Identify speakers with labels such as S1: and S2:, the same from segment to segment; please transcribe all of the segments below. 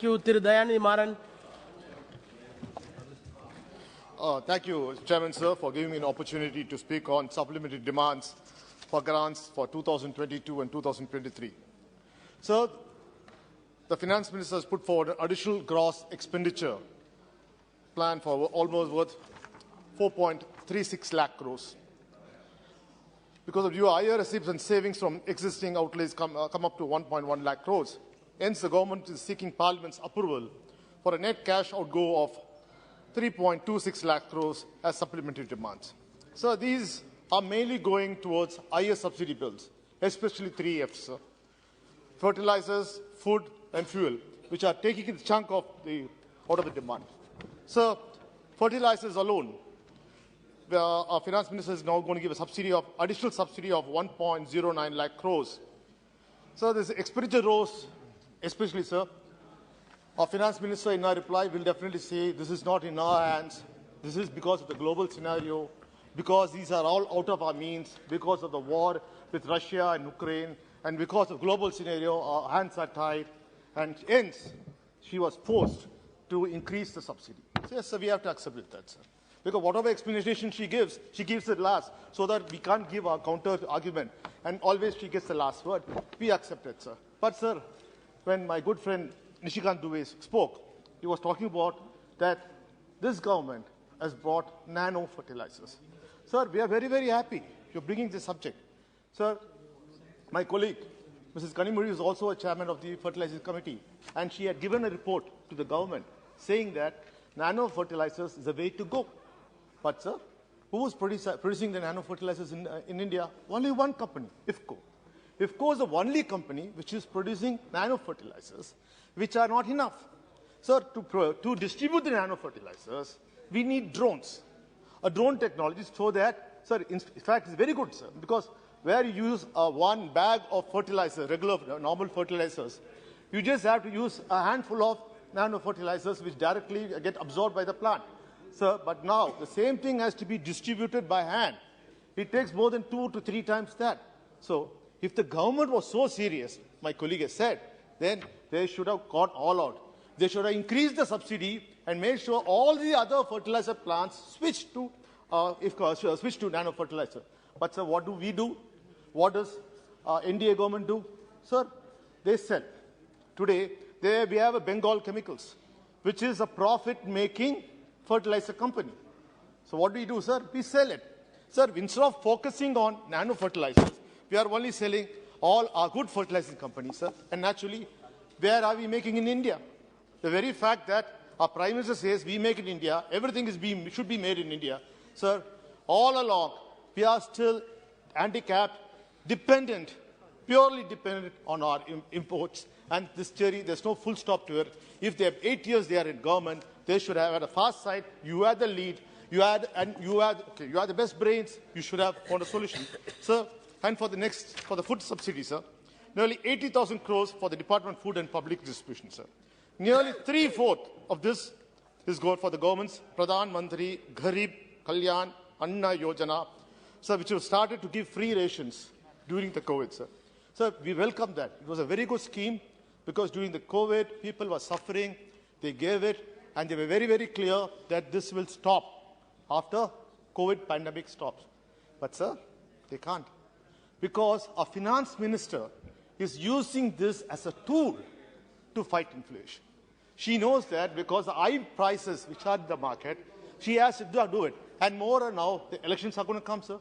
S1: Thank you, Dayanidhi Maran.
S2: Thank you, Chairman, sir, for giving me an opportunity to speak on supplementary demands for grants for 2022 and 2023. Sir, the Finance Minister has put forward an additional gross expenditure plan for almost worth 4.36 lakh crores. Because of your higher receipts and savings from existing outlays come up to 1.1 lakh crores. Hence, the government is seeking Parliament's approval for a net cash outgo of 3.26 lakh crores as supplementary demands. So these are mainly going towards higher subsidy bills, especially 3 Fs, sir. Fertilizers, food and fuel, which are taking a chunk of out of the demand. So fertilizers alone, our Finance Minister is now going to give a additional subsidy of 1.09 lakh crores. So this expenditure rose, especially, sir. Our Finance Minister, in our reply, will definitely say this is not in our hands. This is because of the global scenario, because these are all out of our means, because of the war with Russia and Ukraine, and because of global scenario, our hands are tied, and hence she was forced to increase the subsidy. So yes, sir, we have to accept that, sir. Because whatever explanation she gives it last, so that we can't give our counter argument, and always she gets the last word. We accept it, sir. But, sir, when my good friend Nishikant Dubey spoke, he was talking about that this government has brought nano fertilizers. Sir, we are very, very happy you're bringing this subject. Sir, my colleague, Mrs. Kanimuri, is also a chairman of the Fertilizers Committee, and she had given a report to the government saying that nano fertilizers is the way to go. But, sir, who is producing the nano fertilizers in India? Only one company, IFFCO. IFFCO is the only company which is producing nano fertilizers, which are not enough. Sir, to distribute the nano fertilizers, we need drones. A drone technology so that, sir, in fact, it's very good, sir, because where you use one bag of fertilizer, regular, normal fertilizers, you just have to use a handful of nano fertilizers which directly get absorbed by the plant. Sir, but now the same thing has to be distributed by hand. It takes more than 2 to 3 times that. So, if the government was so serious, my colleague has said, then they should have got all out. They should have increased the subsidy and made sure all the other fertilizer plants switch to nano fertilizer. But, sir, what do we do? What does NDA government do? Sir, they sell. Today, we have a Bengal Chemicals, which is a profit-making fertilizer company. So what do, sir? We sell it. Sir, instead of focusing on nano fertilizers, we are only selling all our good fertilizer companies, sir. And naturally, where are we making in India? The very fact that our Prime Minister says we make in India, everything should be made in India. Sir, all along, we are still handicapped, dependent, purely dependent on our imports. And this theory, there's no full stop to it. If they have 8 years they are in government, they should have had a fast side. You had the lead. You had the best brains. You should have found a solution. Sir, and for the food subsidy, sir, nearly 80,000 crores for the Department of Food and Public Distribution, sir. Nearly 3/4 of this is going for the government's Pradhan Mantri Gharib Kalyan Anna Yojana, sir, which was started to give free rations during the COVID, sir. Sir, we welcome that. It was a very good scheme because during the COVID, people were suffering. They gave it, and they were very, very clear that this will stop after COVID pandemic stops. But, sir, they can't. Because our finance minister is using this as a tool to fight inflation. She knows that because the high prices which are in the market, she has to do it. And more and now, the elections are going to come, sir.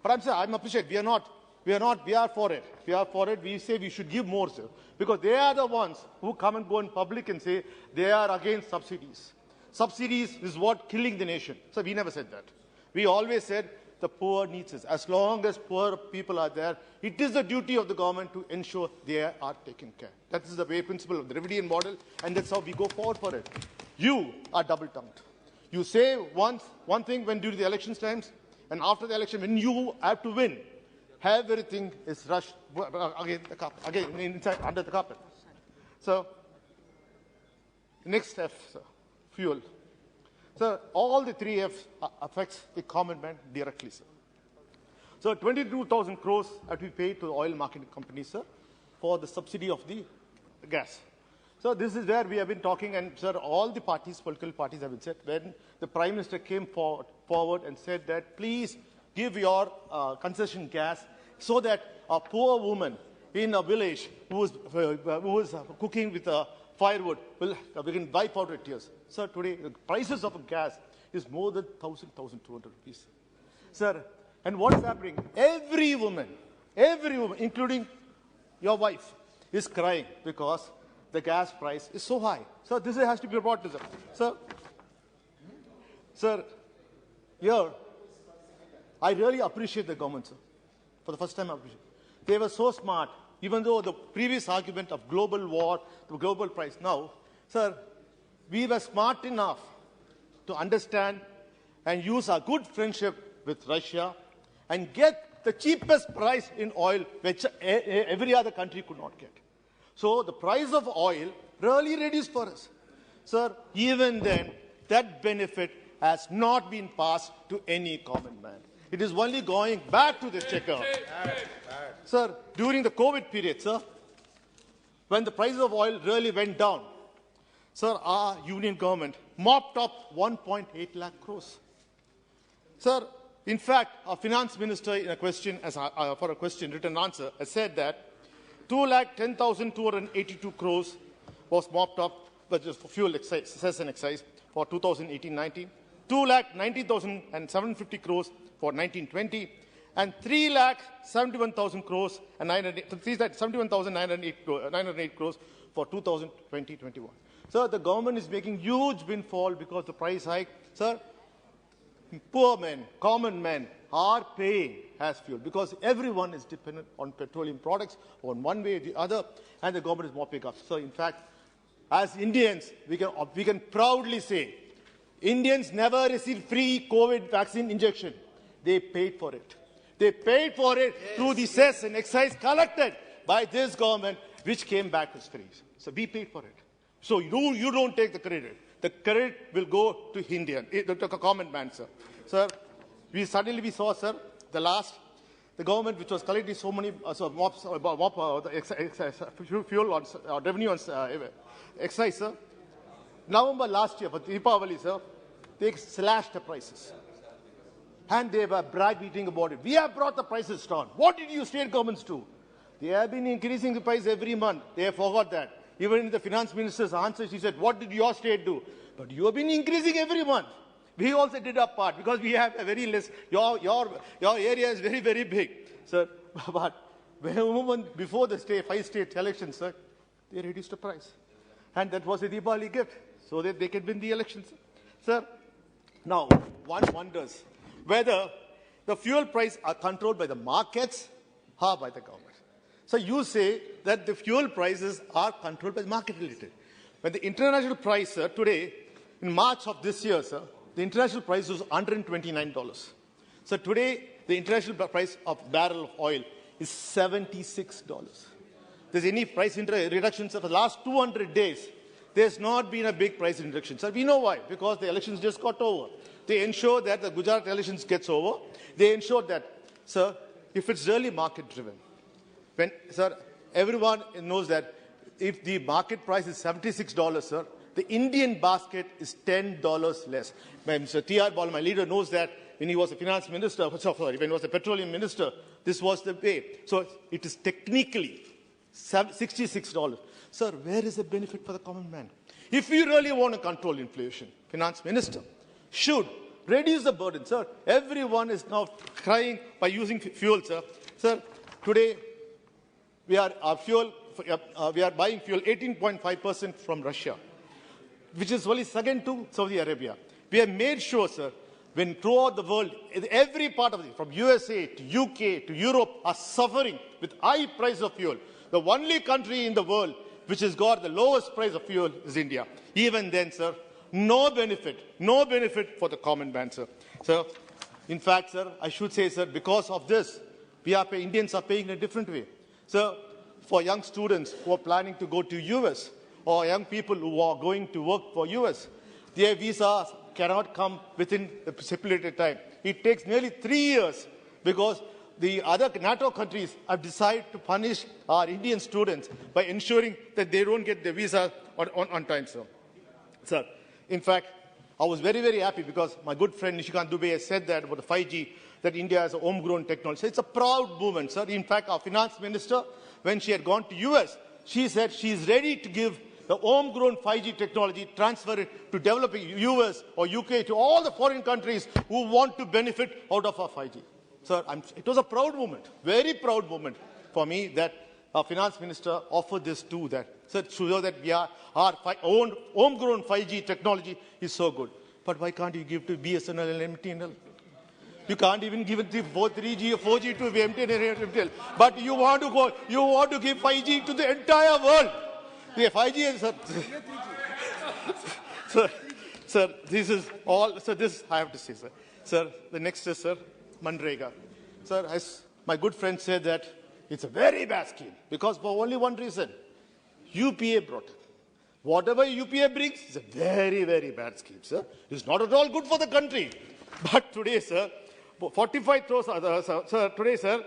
S2: But I'm saying, I'm appreciative. We are for it. We are for it. We say we should give more, sir. Because they are the ones who come and go in public and say they are against subsidies. Subsidies is what killing the nation. So we never said that. We always said the poor needs us. As long as poor people are there, it is the duty of the government to ensure they are taken care. That is the way principle of the Dravidian model, and that's how we go forward for it. You are double-tongued. You say one thing when during the election times, and after the election, when you have to win, everything is rushed inside, under the carpet. So, next F, sir, fuel. So, all the 3 Fs affects the common man directly, sir. So 22,000 crores have to be paid to the oil marketing companies, sir, for the subsidy of the gas. So this is where we have been talking, and sir, all the parties, political parties have been said, when the Prime Minister came forward and said that please give your concession gas so that a poor woman in a village who is cooking with firewood we can wipe out her tears. Sir, today the prices of gas is more than 1,200 rupees. Sir, and what is happening? Every woman, including your wife, is crying because the gas price is so high. So this has to be brought to them. Sir, here, I really appreciate the government, sir. For the first time, I appreciate it. They were so smart, even though the previous argument of global war, the global price. Now, sir, we were smart enough to understand and use our good friendship with Russia and get the cheapest price in oil, which every other country could not get. So the price of oil really reduced for us. Sir, even then, that benefit has not been passed to any common man. It is only going back to the checker. Sir, during the COVID period, sir, when the price of oil really went down, sir, our union government mopped up 1.8 lakh crores. Sir, in fact, our finance minister in a question, for a question, written answer, has said that 2,10,282 crores was mopped up, which is for fuel excise, cess and excise, for 2018-19, 2,90,750 crores for 1920, and 3,71,000 crores and 3,71,908 crores for 2020-21. Sir, the government is making huge windfall because the price hike. Sir, poor men, common men are paying as fuel because everyone is dependent on petroleum products on one way or the other, and the government is mopping up. So, in fact, as Indians, we can proudly say, Indians never received free COVID vaccine injection. They paid for it. They paid for it through the cess and excise collected by this government, which came back as free. So we paid for it. So you don't take the credit. The credit will go to Indian, the common man, sir. Sir, we saw, sir, the government which was collecting so many fuel on revenue on excise, sir. November last year, for Deepavali, sir, they slashed the prices. And they were brag-beating about it. We have brought the prices down. What did you state governments do? They have been increasing the price every month. They have forgot that. Even in the finance minister's answer, she said, what did your state do? But you have been increasing every month. We also did our part because we have a very less, your area is very, very big. Sir, but before the 5-state elections, sir, they reduced the price. And that was a Deepavali gift, so that they could win the elections. Sir, now, one wonders whether the fuel price are controlled by the markets or by the government. So you say that the fuel prices are controlled by the market related. When the international price, sir, today, in March of this year, sir, the international price was $129. So today, the international price of barrel of oil is $76. There's any price reduction, sir, for the last 200 days. There's not been a big price reduction. Sir, we know why. Because the elections just got over. They ensure that the Gujarat elections gets over. They ensure that, sir, if it's really market-driven, when, sir, everyone knows that if the market price is $76, sir, the Indian basket is $10 less. Mr. T.R. Bal, my leader, knows that when he was a finance minister, sorry, when he was a petroleum minister, this was the way. So it is technically $66. Sir, where is the benefit for the common man? If you really want to control inflation, finance minister should reduce the burden, sir. Everyone is now crying by using fuel, sir. Sir, today we are buying fuel 18.5% from Russia, which is only second to Saudi Arabia. We have made sure, sir, when throughout the world, every part of it, from USA to UK to Europe, are suffering with high price of fuel. The only country in the world which has got the lowest price of fuel is India. Even then, sir, no benefit for the common man, sir. So, in fact, sir, I should say, sir, because of this, Indians are paying in a different way. So, for young students who are planning to go to US, or young people who are going to work for US, their visas cannot come within the stipulated time. It takes nearly 3 years because the other NATO countries have decided to punish our Indian students by ensuring that they don't get their visa on time, sir. Sir, in fact, I was very, very happy because my good friend Nishikant Dubey has said that about the 5G, that India has a homegrown technology. So it's a proud movement, sir. In fact, our finance minister, when she had gone to US, she said she is ready to give the homegrown 5G technology, transfer it to developing US or UK, to all the foreign countries who want to benefit out of our 5G. Sir, it was a proud moment, very proud moment for me that our finance minister offered this to that. So to show that our own homegrown 5G technology is so good. But why can't you give to BSNL and MTNL? You can't even give it to 3G or 4G to MTNL and MTNL. But you want to give 5G to the entire world. Yeah, 5G is, sir, this is all, sir, this I have to say, sir. Sir, the next is, sir, Manrega. Sir, as my good friend said that it's a very bad scheme because for only one reason, UPA brought it. Whatever UPA brings is a very, very bad scheme, sir. It's not at all good for the country. But today, sir, 45 crores, sir, today, sir,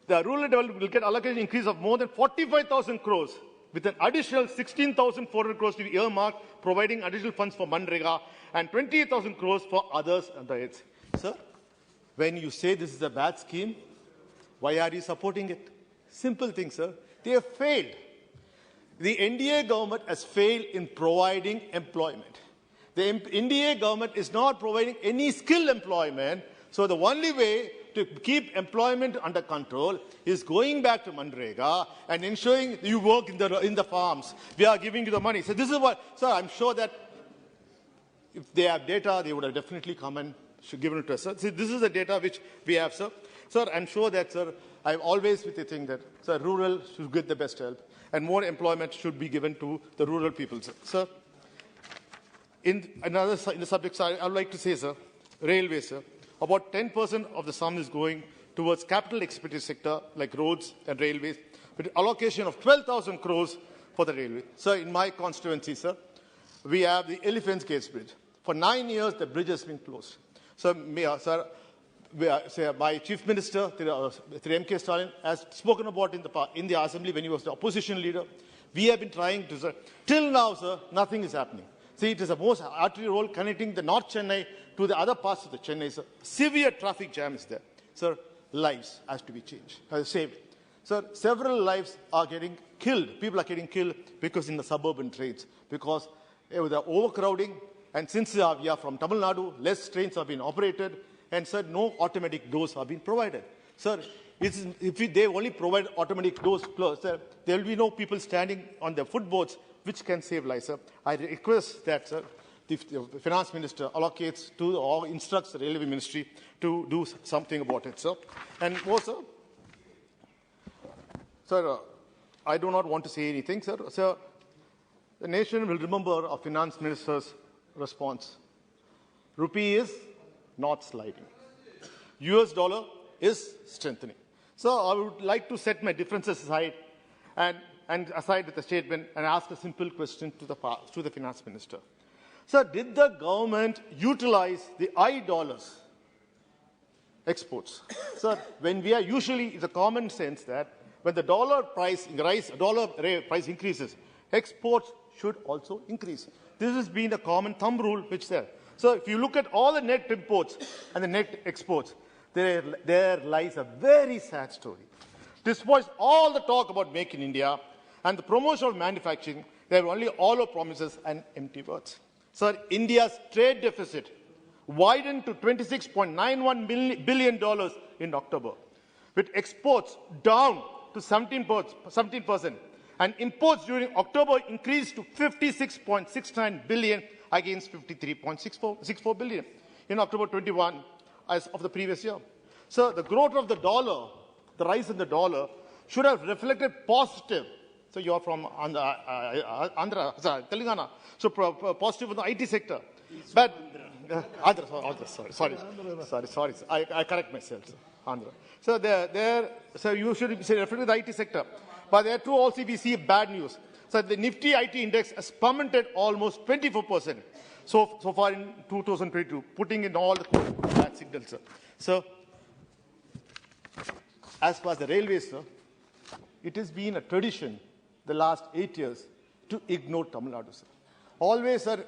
S2: the rural development will get allocated increase of more than 45,000 crores with an additional 16,400 crores to be earmarked, providing additional funds for Manrega and 28,000 crores for others under it. Sir, when you say this is a bad scheme, why are you supporting it? Simple thing, sir. They have failed. The NDA government has failed in providing employment. The NDA government is not providing any skilled employment. So the only way to keep employment under control is going back to Manrega and ensuring you work in the farms. We are giving you the money. So this is what, sir, I'm sure that if they have data, they would have definitely come and given it to us. Sir, see, this is the data which we have, sir. Sir, I'm sure that, sir, I'm always with the thing that, sir, rural should get the best help and more employment should be given to the rural people, sir. Sir, in the subject side, I would like to say, sir, railways, sir, about 10% of the sum is going towards capital expenditure sector like roads and railways, with allocation of 12,000 crores for the railway. Sir, in my constituency, sir, we have the Elephant's Gates Bridge. For 9 years, the bridge has been closed. So, sir, my chief minister, MK Stalin, has spoken about in the assembly when he was the opposition leader. We have been trying to, sir. Till now, sir, nothing is happening. See, it is the most artery road connecting the North Chennai to the other parts of the Chennai, sir. Severe traffic jam is there. Sir, lives has to be changed, saved. Sir, several lives are getting killed. People are getting killed because in the suburban trains, because with the overcrowding, and since we are from Tamilnadu, less trains have been operated, and sir, no automatic doors have been provided. Sir, if they only provide automatic doors, sir, there will be no people standing on the footboards, which can save lives, sir. I request that, sir, the finance minister allocates to or instructs the railway ministry to do something about it, sir. And more, sir, I do not want to say anything, sir. Sir, the nation will remember our finance minister's response. Rupee is not sliding. US dollar is strengthening. So I would like to set my differences aside and aside with the statement and ask a simple question to the finance minister. Sir, did the government utilize the I-dollars exports? Sir, when we are usually, it's a common sense that when the dollar price increases, exports should also increase. This has been a common thumb rule which there. So if you look at all the net imports and the net exports, there lies a very sad story. Despite all the talk about Make in India and the promotion of manufacturing, there were only hollow promises and empty words. Sir, India's trade deficit widened to $26.91 billion in October, with exports down to 17%, and imports during October increased to 56.69 billion against 53.64 billion in October 21 as of the previous year. So the growth of the dollar, the rise in the dollar, should have reflected positive. So you are from Andhra, Telangana. So positive in the IT sector. But Andhra, sorry. I correct myself, sir. Andhra. So you should say refer to the IT sector. But there too also we see bad news. So the Nifty IT index has plummeted almost 24% so far in 2022, putting in all the bad signals, sir. So as far as the railways, sir, it has been a tradition the last 8 years to ignore Tamil Nadu, sir. Always, sir,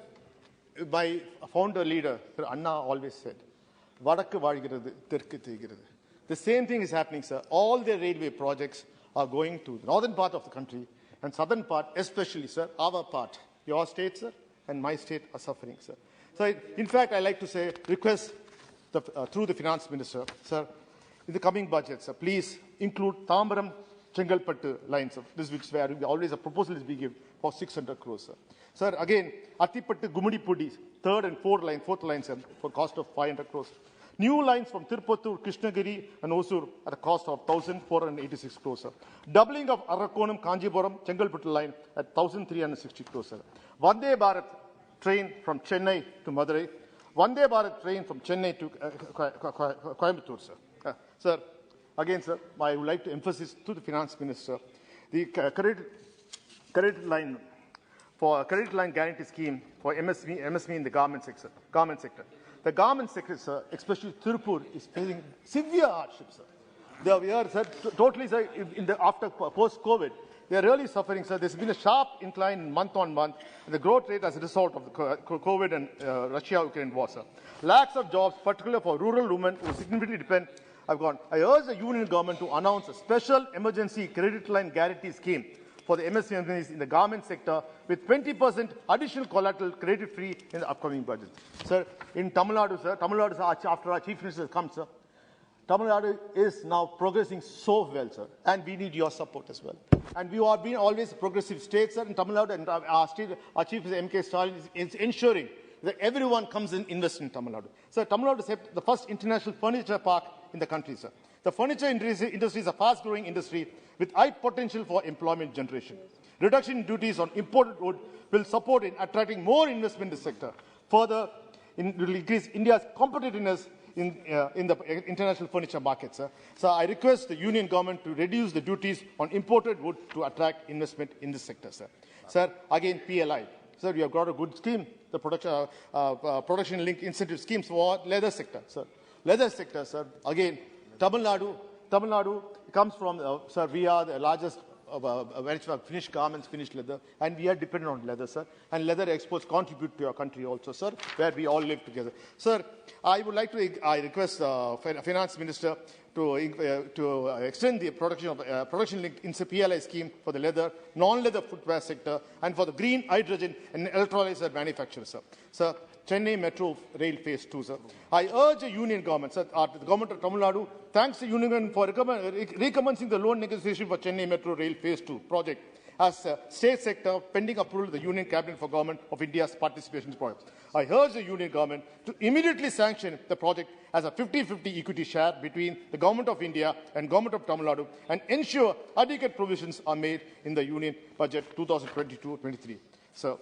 S2: my founder leader, Sir Anna, always said, "Vadakku vazhigirathu, terkku theigirathu." The same thing is happening, sir. All the railway projects are going to the northern part of the country and southern part, especially, sir, our part. Your state, sir, and my state are suffering, sir. So, in fact, I like to say, request through the finance minister, sir, in the coming budget, sir, please include Tambaram Chengalpattu lines of this, which where always a proposal is being given for 600 crores, sir. Sir, again, Attipattu Gumudipudi, third and fourth line, sir, for cost of 500 crores. New lines from Tirupattur, Krishnagiri and Osur at a cost of 1,486 crores, sir. Doubling of Arakonam, Kanjipuram, Chengalpattu line at 1,360 crores, sir. Vande Bharat train from Chennai to Madurai. Vande Bharat train from Chennai to Coimbatore, sir. Sir, again, sir, I would like to emphasize to the finance minister the credit line guarantee scheme for MSME in the garment sector. The garment sector, sir, especially Tirupur, is facing severe hardship, sir. We are, sir, totally, sir, after post-COVID, they are really suffering, sir. There's been a sharp incline month on month in the growth rate as a result of the COVID and Russia-Ukraine war, sir. Lakhs of jobs, particularly for rural women who significantly depend, have gone. I urge the union government to announce a special emergency credit line guarantee scheme for the MSMEs in the garment sector with 20% additional collateral credit-free in the upcoming budget. Sir, in Tamil Nadu, sir, after our chief minister has come, sir, Tamil Nadu is now progressing so well, sir, and we need your support as well. And we have been always a progressive state, sir, in Tamil Nadu, and our chief minister, M.K. Stalin, is ensuring that everyone comes and invests in Tamil Nadu. Sir, Tamil Nadu is the first international furniture park in the country, sir. The furniture industry is a fast-growing industry with high potential for employment generation. Reduction in duties on imported wood will support in attracting more investment in the sector. Further, it will increase India's competitiveness in the international furniture market, sir. So I request the union government to reduce the duties on imported wood to attract investment in this sector, sir. Sir, again, PLI. Sir, we have got a good scheme, the production-linked incentive schemes for leather sector, sir. Leather sector, sir, again, Tamil Nadu comes from, sir, we are the largest finished garments, finished leather, and we are dependent on leather, sir. And leather exports contribute to our country also, sir, where we all live together. Sir, I would like to, I request finance minister to extend the production-linked PLI scheme for the leather, non-leather footwear sector, and for the green hydrogen and electrolyzer manufacturers, sir. Sir, Chennai Metro Rail Phase 2, sir. I urge the union government, sir, the government of Tamil Nadu, thanks the union government for recommencing the loan negotiation for Chennai Metro Rail Phase 2 project as a state sector pending approval of the Union Cabinet for Government of India's participation in this project. I urge the union government to immediately sanction the project as a 50-50 equity share between the Government of India and Government of Tamil Nadu and ensure adequate provisions are made in the Union Budget 2022-23. So,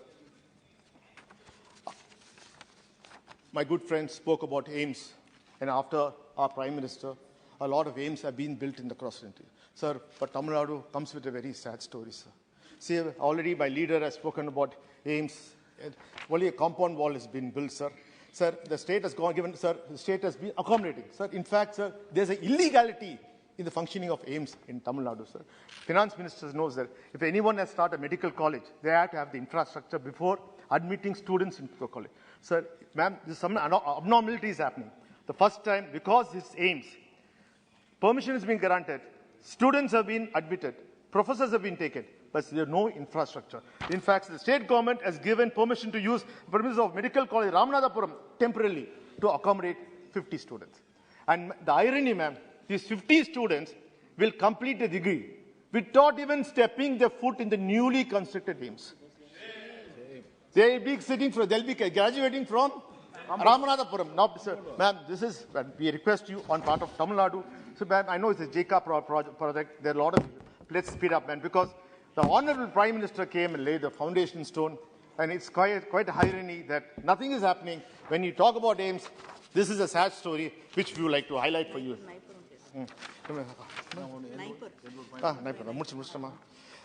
S2: my good friend spoke about aims, and after our Prime Minister, a lot of aims have been built in the cross-country. Sir, but Tamil Nadu comes with a very sad story, sir. See, already my leader has spoken about aims. Only a compound wall has been built, sir. Sir, the state has the state has been accommodating. Sir, in fact, sir, there's an illegality in the functioning of aims in Tamil Nadu, sir. Finance minister knows that if anyone has started a medical college, they have to have the infrastructure before admitting students into the college. Sir, ma'am, some abnormality is happening. The first time, because it's aims, permission has been granted, students have been admitted, professors have been taken, but there is no infrastructure. In fact, the state government has given permission to use premises of Medical College Ramanathapuram temporarily to accommodate 50 students. And the irony, ma'am, these 50 students will complete the degree without even stepping their foot in the newly constructed aims. They'll be graduating from Ramanathapuram. Now, sir, ma'am, this is, we request you on part of Tamil Nadu. So, ma'am, I know it's a JCA project. There are a lot of, let's speed up, man, because the Honorable Prime Minister came and laid the foundation stone, and it's quite a irony that nothing is happening. When you talk about aims, this is a sad story, which we would like to highlight for you.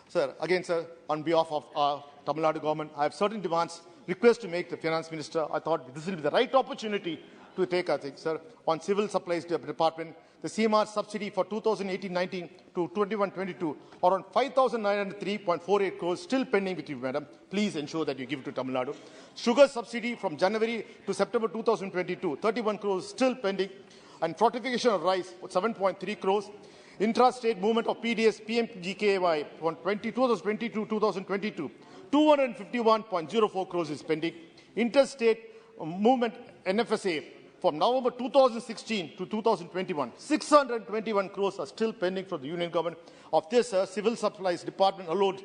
S2: Sir, again, sir, on behalf of our Tamil Nadu government, I have certain demands request to make the Finance Minister. I thought this will be the right opportunity to take, I think, sir, on Civil Supplies Department. The CMR subsidy for 2018-19 to 21-22, around 5,903.48 crores still pending with you, madam. Please ensure that you give it to Tamil Nadu. Sugar subsidy from January to September 2022, 31 crores still pending. And fortification of rice, 7.3 crores. Intra-state movement of PDS, PMGKY from 2022-2022, 251.04 crores is pending. Interstate movement NFSA from November 2016 to 2021, 621 crores are still pending for the Union Government. Of this, Civil Supplies Department alone,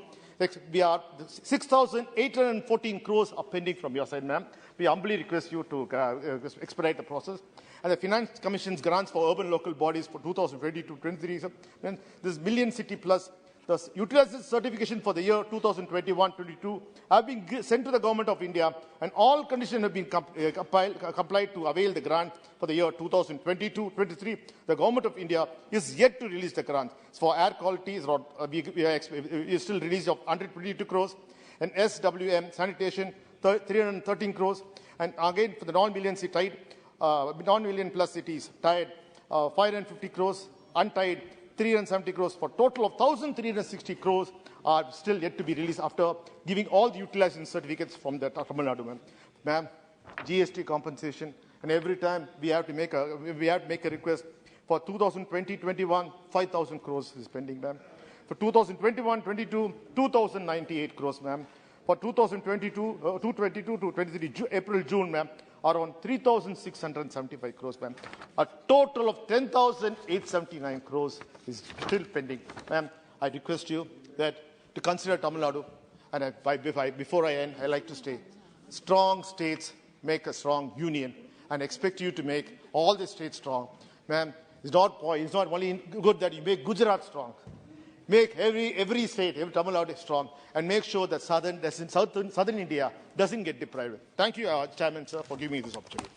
S2: we are 6,814 crores are pending from your side, ma'am. We humbly request you to expedite the process. And the Finance Commission's grants for urban local bodies for 2022-23, this Million City Plus, the utilization certification for the year 2021-22 have been sent to the Government of India, and all conditions have been complied to avail the grant for the year 2022-23. The Government of India is yet to release the grants. For air quality, we still release of 122 crores, and SWM sanitation 313 crores, and again for the non-million plus cities tied 550 crores, untied 370 crores, for total of 1,360 crores are still yet to be released after giving all the utilization certificates from the Tamil Nadu. Ma'am, GST compensation, and every time we have to make a request for 2020-21, 5,000 crores is pending, ma'am. For 2021-22, 2,098 crores, ma'am. For 2022 to 23, April, June, ma'am, around 3,675 crores, ma'am. A total of 10,879 crores is still pending. Ma'am, I request you that to consider Tamil Nadu, and before I end, I like to say, strong states make a strong union, and expect you to make all the states strong. Ma'am, it's not only good that you make Gujarat strong. Make every state, every Tamil Nadu strong, and make sure that southern India doesn't get deprived. Thank you, Chairman, sir, for giving me this opportunity.